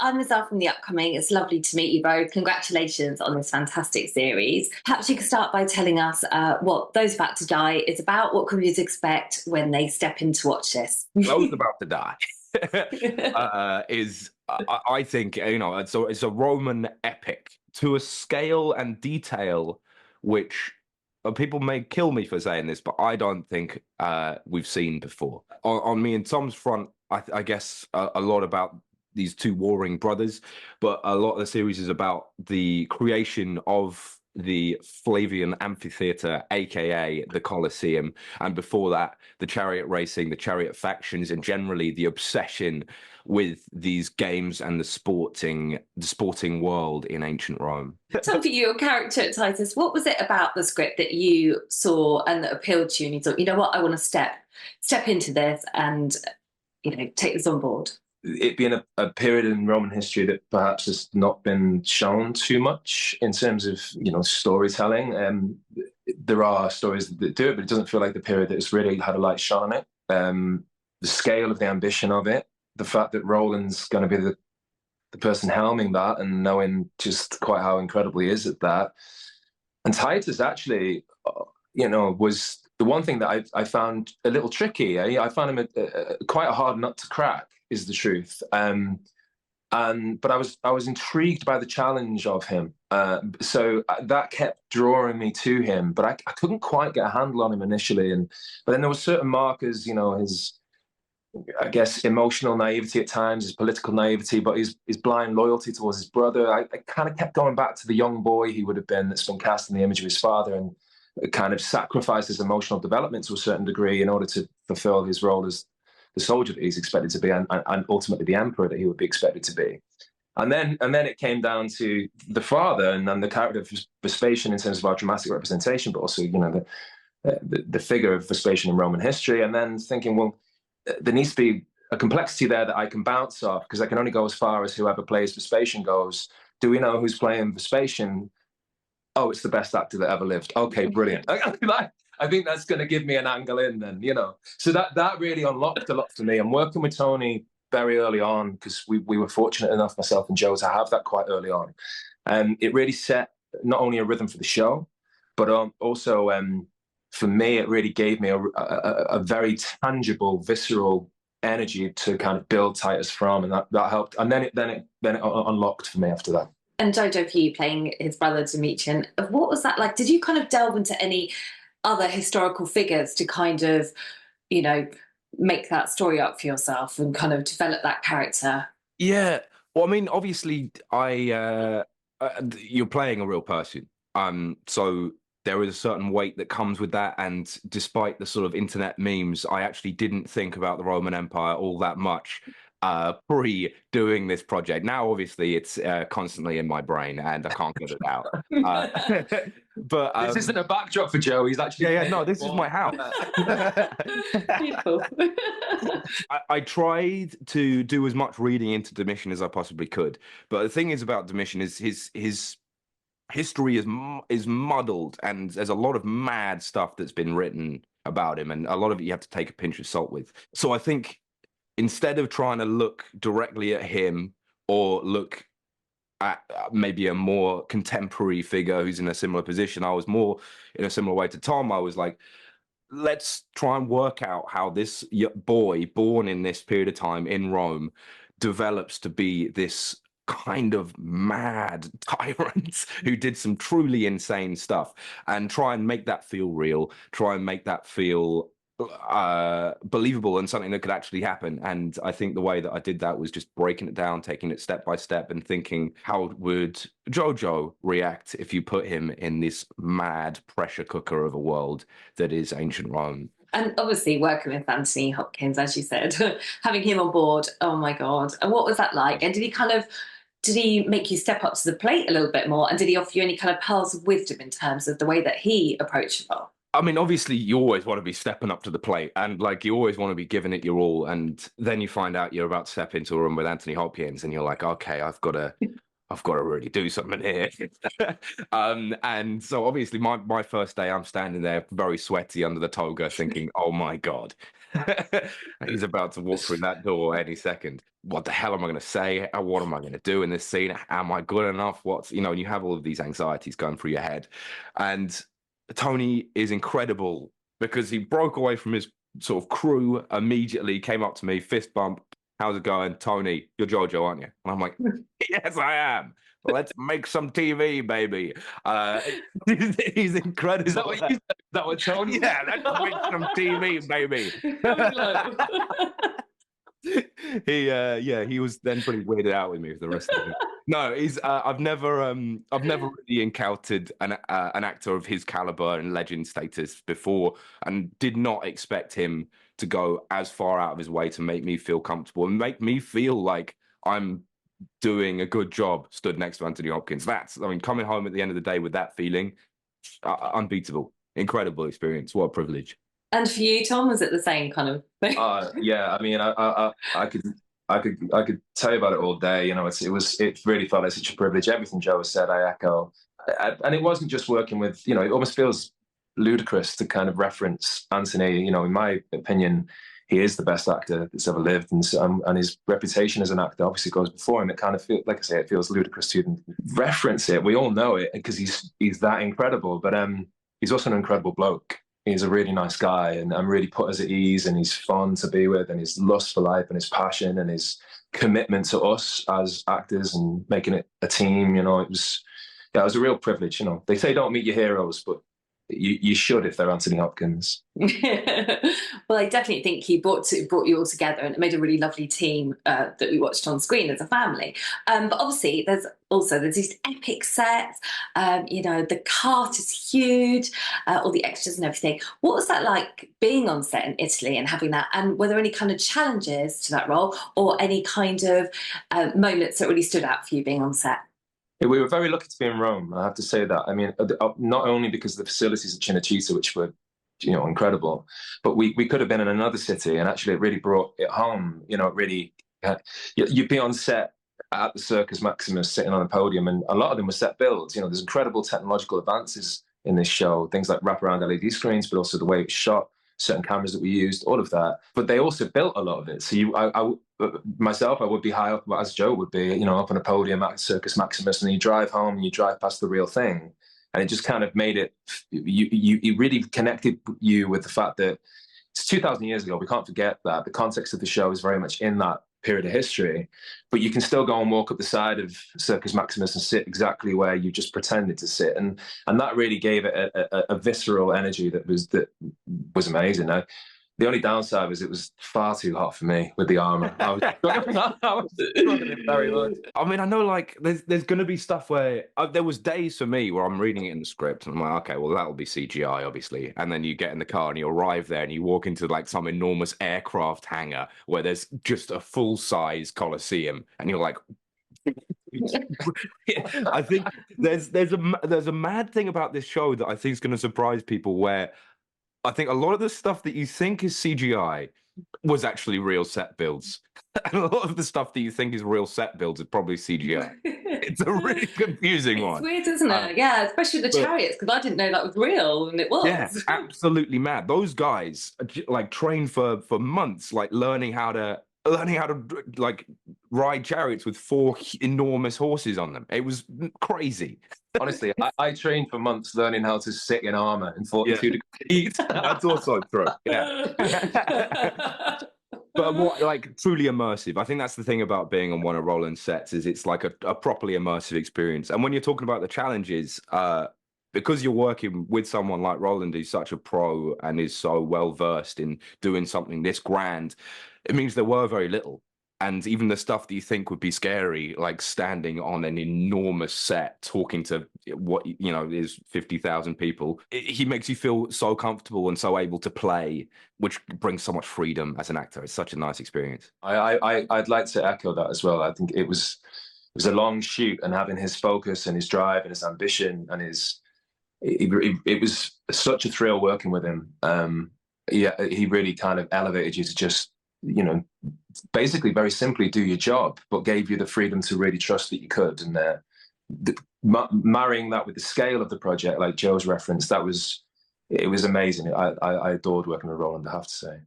I'm Ezelle from The Upcoming. It's lovely to meet you both. Congratulations on this fantastic series. Perhaps you could start by telling us what Those About to Die is about. What can readers expect when they step in to watch this? Those About to Die I think, it's a Roman epic to a scale and detail which people may kill me for saying this, but I don't think we've seen before. On me and Tom's front, I guess a lot about these two warring brothers, but a lot of the series is about the creation of the Flavian Amphitheatre, aka the Colosseum, and before that, the chariot racing, the chariot factions, and generally the obsession with these games and the sporting world in ancient Rome. Tom, for you, your character, Titus, what was it about the script that you saw and that appealed to you, and you thought, you know what, I want to step into this and take this on board? It being a period in Roman history that perhaps has not been shown too much in terms of storytelling. There are stories that do it, but it doesn't feel like the period that has really had a light shone on it. The scale of the ambition of it, the fact that Roland's going to be the person helming that, and knowing just quite how incredible he is at that. And Titus actually, was the one thing that I found a little tricky. I found him quite a hard nut to crack, is the truth. But I was intrigued by the challenge of him. So that kept drawing me to him, but I couldn't quite get a handle on him initially. But then there were certain markers, his, I guess, emotional naivety at times, his political naivety, but his blind loyalty towards his brother. I kind of kept going back to the young boy he would have been, that's been cast in the image of his father, and kind of sacrificed his emotional development to a certain degree in order to fulfill his role as the soldier that he's expected to be, and ultimately the emperor that he would be expected to be. And then it came down to the father and then the character of Vespasian in terms of our dramatic representation, but also the figure of Vespasian in Roman history. And then thinking, well, there needs to be a complexity there that I can bounce off, because I can only go as far as whoever plays Vespasian goes. Do we know who's playing Vespasian? Oh, it's the best actor that ever lived. Okay, brilliant. I think that's going to give me an angle in then, So that really unlocked a lot for me. I'm working with Tony very early on, because we were fortunate enough, myself and Joe, to have that quite early on. And it really set not only a rhythm for the show, but also for me, it really gave me a very tangible, visceral energy to kind of build Titus from, and that helped. And then it unlocked for me after that. And Jojo, for you, playing his brother Domitian, what was that like? Did you kind of delve into any other historical figures to kind of, make that story up for yourself and kind of develop that character? Yeah. Well, I mean, obviously, you're playing a real person. So there is a certain weight that comes with that. And despite the sort of internet memes, I actually didn't think about the Roman Empire all that much pre-doing this project. Now, obviously, it's constantly in my brain and I can't get it out. But this isn't a backdrop for Joe. He's actually no, this is my house. Beautiful. I tried to do as much reading into Domitian as I possibly could, but the thing is about Domitian is his history is muddled, and there's a lot of mad stuff that's been written about him, and a lot of it you have to take a pinch of salt with. So I think instead of trying to look directly at him or look at maybe a more contemporary figure who's in a similar position, I was more in a similar way to Tom. I was like, let's try and work out how this boy born in this period of time in Rome develops to be this kind of mad tyrant who did some truly insane stuff, and try and make that feel real, try and make that feel believable and something that could actually happen. And I think the way that I did that was just breaking it down, taking it step by step, and thinking, how would Jojo react if you put him in this mad pressure cooker of a world that is ancient Rome? And obviously working with Anthony Hopkins, as you said, having him on board, oh my God. And what was that like? And did he make you step up to the plate a little bit more? And did he offer you any kind of pearls of wisdom in terms of the way that he approached the role? I mean, obviously, you always want to be stepping up to the plate, and you always want to be giving it your all. And then you find out you're about to step into a room with Anthony Hopkins, and you're like, okay, I've got to I've got to really do something here. And so obviously my first day, I'm standing there very sweaty under the toga thinking, oh my God, he's about to walk through that door any second. What the hell am I going to say? What am I going to do in this scene? Am I good enough? What's, you know, and you have all of these anxieties going through your head. And Tony is incredible because he broke away from his sort of crew immediately, came up to me, fist bump. How's it going? Tony, you're Jojo, aren't you? And I'm like, yes, I am. Let's make some TV, baby. He's incredible. Is that what you said? Is that what Tony? Yeah, let's make some TV, baby. He was then pretty weirded out with me for the rest of it. No, he's I've never really encountered an actor of his caliber and legend status before, and did not expect him to go as far out of his way to make me feel comfortable and make me feel like I'm doing a good job stood next to Anthony Hopkins. I mean, coming home at the end of the day with that feeling, unbeatable, incredible experience. What a privilege. And for you, Tom, was it the same kind of thing? Yeah, I mean, I could tell you about it all day. You know, it really felt like such a privilege. Everything Joe said, I echo. And it wasn't just working with, you know, it almost feels ludicrous to kind of reference Anthony. You know, in my opinion, he is the best actor that's ever lived, and his reputation as an actor obviously goes before him. It kind of feels, like I say, it feels ludicrous to even reference it. We all know it because he's that incredible, but he's also an incredible bloke. He's a really nice guy, and really put us at ease, and he's fun to be with, and his lust for life and his passion and his commitment to us as actors and making it a team. You know, it was a real privilege. You know, they say don't meet your heroes, but you should if they're Anthony Hopkins. Well, I definitely think he brought you all together, and it made a really lovely team that we watched on screen as a family. But obviously, there's these epic sets. You know, the cast is huge, all the extras and everything. What was that like being on set in Italy and having that? And were there any kind of challenges to that role, or any kind of moments that really stood out for you being on set? We were very lucky to be in Rome, I have to say that. I mean, not only because of the facilities at Cinecittà, which were, you know, incredible, but we could have been in another city, and actually it really brought it home. You know, it really, you'd be on set at the Circus Maximus sitting on a podium, and a lot of them were set builds. You know, there's incredible technological advances in this show, things like wraparound LED screens, but also the way it was shot, certain cameras that we used, all of that. But they also built a lot of it. So I would be high up, as Joe would be, you know, up on a podium at Circus Maximus, and you drive home and you drive past the real thing. And it just kind of made it, you really connected you with the fact that it's 2,000 years ago. We can't forget that. The context of the show is very much in that period of history, but you can still go and walk up the side of Circus Maximus and sit exactly where you just pretended to sit. And that really gave it a visceral energy that was amazing. The only downside was it was far too hot for me with the armor. I was struggling very much. I mean, I know, like, there's going to be stuff where there was days for me where I'm reading it in the script and I'm like, okay, well, that'll be CGI, obviously. And then you get in the car and you arrive there and you walk into like some enormous aircraft hangar where there's just a full-size Colosseum, and you're like, I think there's a mad thing about this show that I think is going to surprise people, where I think a lot of the stuff that you think is CGI was actually real set builds. And a lot of the stuff that you think is real set builds is probably CGI. It's a really confusing one. It's weird, isn't it? Yeah, especially the chariots, because I didn't know that was real, and it was. Yeah, absolutely mad. Those guys like trained for months, like learning how to like ride chariots with 4 enormous horses on them. It was crazy. Honestly, I trained for months learning how to sit in armor in 42 degrees. That's also true. Yeah. But what, like, truly immersive. I think that's the thing about being on one of Roland's sets, is it's like a properly immersive experience. And when you're talking about the challenges, because you're working with someone like Roland, who's such a pro and is so well versed in doing something this grand, it means there were very little. And even the stuff that you think would be scary, like standing on an enormous set, talking to what, you know, is 50,000 people, he makes you feel so comfortable and so able to play, which brings so much freedom as an actor. It's such a nice experience. I'd like to echo that as well. I think it was a long shoot, and having his focus and his drive and his ambition and it was such a thrill working with him. Yeah, he really kind of elevated you to just, you know, basically very simply do your job, but gave you the freedom to really trust that you could. And marrying that with the scale of the project, like Joe's reference, it was amazing. I adored working with Roland, I have to say.